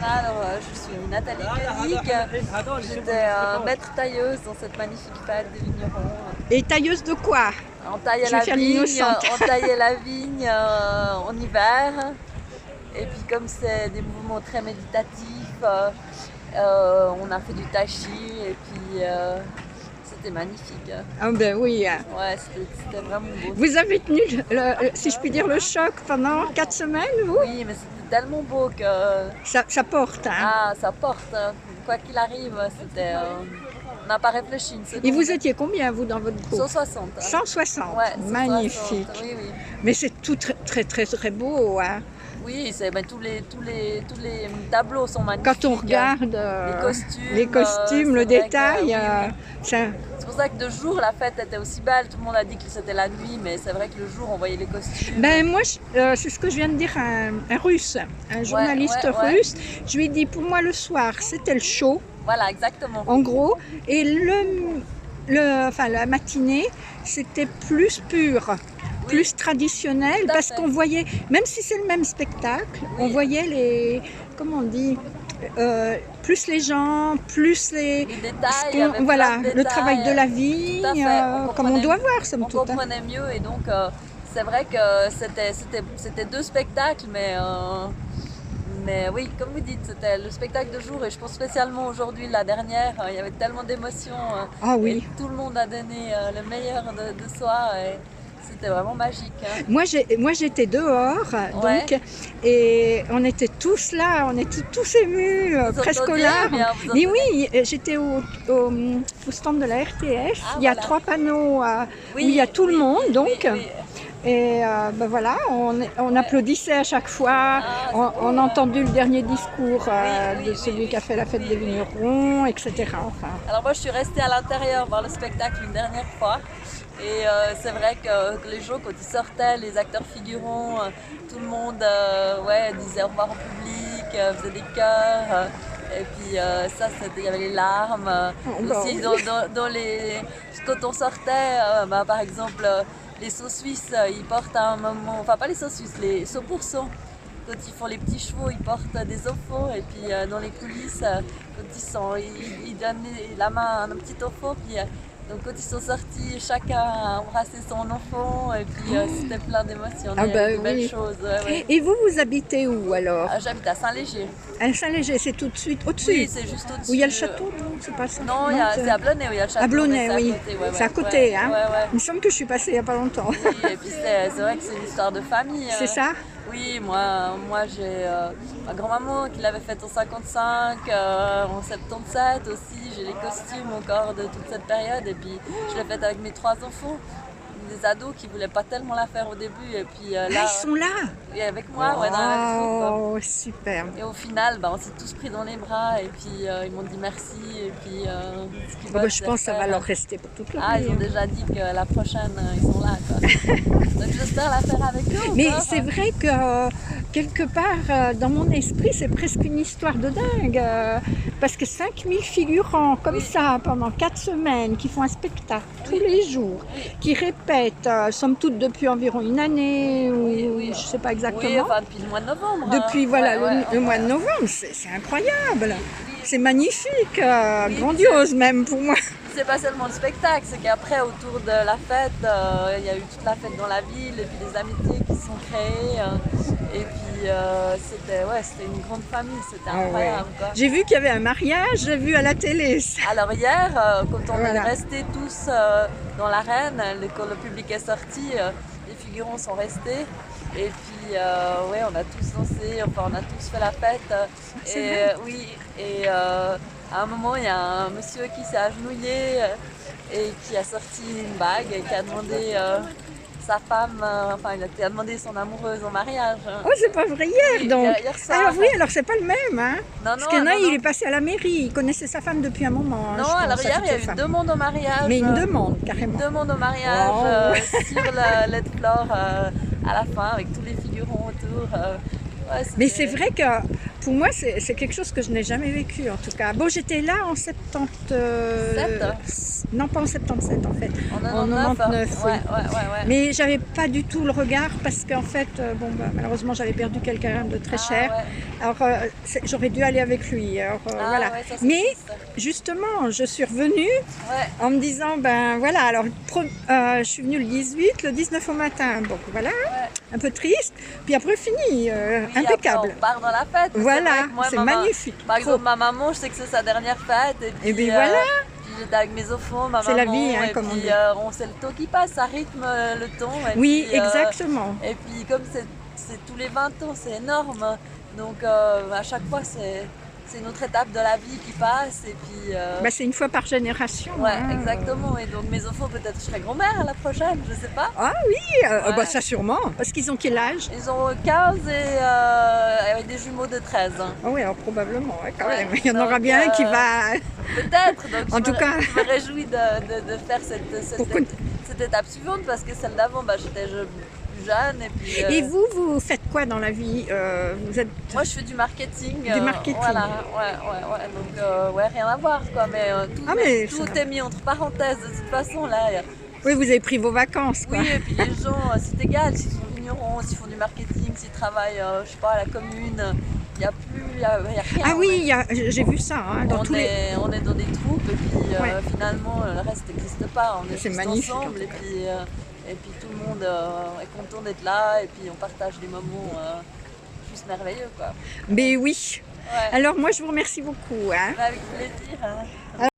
Voilà, alors je suis Nathalie Koenig, j'étais maître tailleuse dans cette magnifique fête des vignerons. Et tailleuse de quoi? On taillait Je vais faire l'innocente. on taillait la vigne en hiver. Et puis comme c'est des mouvements très méditatifs, on a fait du tai chi et puis c'était magnifique. Ah ben oui. Ouais, c'était vraiment beau. Vous avez tenu, si je puis dire, le choc pendant 4 semaines, vous? Oui, mais c'était tellement beau que Ça porte, hein? ah, ça porte. Quoi qu'il arrive, c'était. On n'a pas réfléchi une seconde. Et vous étiez combien, vous, dans votre groupe? 160. 160, Ouais, 160, magnifique. oui, oui. Mais c'est tout très beau, hein? Oui, ben, tous les tableaux sont magnifiques. Quand on regarde les costumes, le c'est vrai détail, que, c'est pour ça que de jour, la fête était aussi belle. Tout le monde a dit que c'était la nuit, mais c'est vrai que le jour, on voyait les costumes. Ben moi, c'est ce que je viens de dire à un russe, un journaliste russe. Je lui ai dit, pour moi, le soir, c'était le show. Voilà, exactement. En gros, et la matinée, c'était plus pur. Plus traditionnel, parce qu'on voyait, même si c'est le même spectacle, on voyait les, comment on dit, plus les gens, plus les détails, voilà, le détails, travail de la vigne, comme on doit voir, somme toute. On comprenait mieux, et donc c'est vrai que c'était deux spectacles, mais oui, comme vous dites, c'était le spectacle de jour, et je pense spécialement aujourd'hui, la dernière, il y avait tellement d'émotions. Ah oui. Et tout le monde a donné le meilleur de soi. Et c'était vraiment magique. Hein. Moi j'étais dehors, donc, et on était tous là, on était tous émus, presque aux larmes. Mais oui, j'étais au stand de la RTS, il y a 3 panneaux où il y a tout le monde, donc. Et ben voilà, on applaudissait à chaque fois, on a entendu le dernier discours de celui qui a fait la fête des vignerons, etc. Enfin. Alors moi je suis restée à l'intérieur voir le spectacle une dernière fois. Et c'est vrai que les gens, quand ils sortaient, les acteurs figurants, tout le monde disait au revoir au public, faisait des chœurs. Et puis ça, il y avait les larmes. Aussi, quand on sortait, par exemple, les sauts suisses, ils portent à un moment, enfin pas les sauts suisses, les sauts pour sauts. Quand ils font les petits chevaux, ils portent des ophos, et puis dans les coulisses, quand ils donnent la main à un petit opho, puis donc quand ils sont sortis, chacun a embrassé son enfant, et puis c'était plein d'émotions, de belles choses. Ouais. Et vous habitez où alors? J'habite à Saint-Léger. À Saint-Léger, c'est tout de suite au-dessus? Oui, c'est juste au-dessus. Où il y a le château, non? C'est pas ça? Non, c'est à Blonay où il y a le château. À Blonay, oui. C'est à côté, hein? Ouais. Il me semble que je suis passée il n'y a pas longtemps. Oui, et puis c'est vrai que c'est une histoire de famille. C'est ça? Oui, moi j'ai ma grand-maman qui l'avait faite en 55, en 77 aussi. J'ai les costumes encore de toute cette période, et puis je l'ai faite avec mes 3 enfants. Des ados qui ne voulaient pas tellement la faire au début, et puis là... ils sont là? Et avec moi, dans la même troupe. Oh, super. Et au final, on s'est tous pris dans les bras, et puis ils m'ont dit merci, et puis ce qu'ils veulent, je pense que ça va leur rester pour toute la vie. Ils ont déjà dit que la prochaine, ils sont là, quoi. Donc j'espère la faire avec eux. Mais c'est vrai que quelque part, dans mon esprit, c'est presque une histoire de dingue. Parce que 5000 figurants comme ça pendant 4 semaines, qui font un spectacle tous les jours, qui répètent, somme toute depuis environ une année, ou je ne sais pas exactement. Oui, enfin, depuis le mois de novembre. Depuis le mois de novembre, c'est incroyable. C'est magnifique, grandiose même pour moi. C'est pas seulement le spectacle, c'est qu'après, autour de la fête, il y a eu toute la fête dans la ville, et puis des amitiés qui se sont créées. Et puis c'était une grande famille, c'était incroyable. Quoi. J'ai vu qu'il y avait un mariage, j'ai vu à la télé. Alors hier, quand on est restés tous dans l'arène, quand le public est sorti, les figurants sont restés. Et puis on a tous dansé, enfin on a tous fait la fête. Et à un moment, il y a un monsieur qui s'est agenouillé et qui a sorti une bague et qui a demandé sa femme, il a demandé son amoureuse en mariage. Oh, c'est pas vrai, hier donc. Hier soir. Alors oui, alors c'est pas le même, hein? Non, parce qu'il y en a, il est passé à la mairie, il connaissait sa femme depuis un moment. Non, alors hier, il y a eu une demande au mariage. Mais une demande, carrément. Une demande au mariage sur le LED floor à la fin, avec tous les figurants autour. Mais c'est vrai que pour moi, c'est quelque chose que je n'ai jamais vécu, en tout cas. Bon, j'étais là en 77. Non, pas en 77, en fait. En 99, oui. Ouais. Mais j'avais pas du tout le regard parce qu'en fait, malheureusement, j'avais perdu quelqu'un de très cher. Ouais. Alors, j'aurais dû aller avec lui. Alors, voilà. Ouais, ça, Mais triste. justement, je suis revenue en me disant, voilà, alors je suis venue le 18, le 19 au matin. Donc voilà, un peu triste. Puis après, fini, impeccable. Après, on part dans la fête. Voilà, c'est magnifique. Par exemple, ma maman, je sais que c'est sa dernière fête. Et puis voilà. J'étais avec mes enfants, ma maman. C'est la vie, hein, comme on dit. On sait le temps qui passe, ça rythme le temps. Oui, exactement. Et puis comme c'est tous les 20 ans, c'est énorme. Donc à chaque fois, c'est une autre étape de la vie qui passe. Et puis, c'est une fois par génération. Ouais, exactement. Et donc mes enfants, peut-être je serai grand-mère la prochaine, je sais pas. Ah oui, ça sûrement. Parce qu'ils ont quel âge? Ils ont 15 et avec des jumeaux de 13. Ah oui, alors probablement, quand même. Il y en aura bien un qui va... Peut-être. Donc en tout cas, je me réjouis de faire cette étape suivante parce que celle d'avant, j'étais plus jeune. Et vous faites quoi dans la vie? Vous êtes... Moi, je fais du marketing. Du marketing. Voilà, donc, rien à voir, quoi. Mais tout est mis entre parenthèses de toute façon, là. Oui, vous avez pris vos vacances, quoi. Oui, et puis les gens, c'est égal s'ils sont vignerons, s'ils font du marketing, s'ils travaillent, je sais pas, à la commune. Il n'y a rien. Ah oui, j'ai vu ça. Hein, on est dans des troupes et puis finalement, le reste n'existe pas. On est juste magnifique, ensemble et puis tout le monde est content d'être là et puis on partage des moments juste merveilleux, quoi. Mais oui. Alors moi, je vous remercie beaucoup. Hein. Avec plaisir. Hein.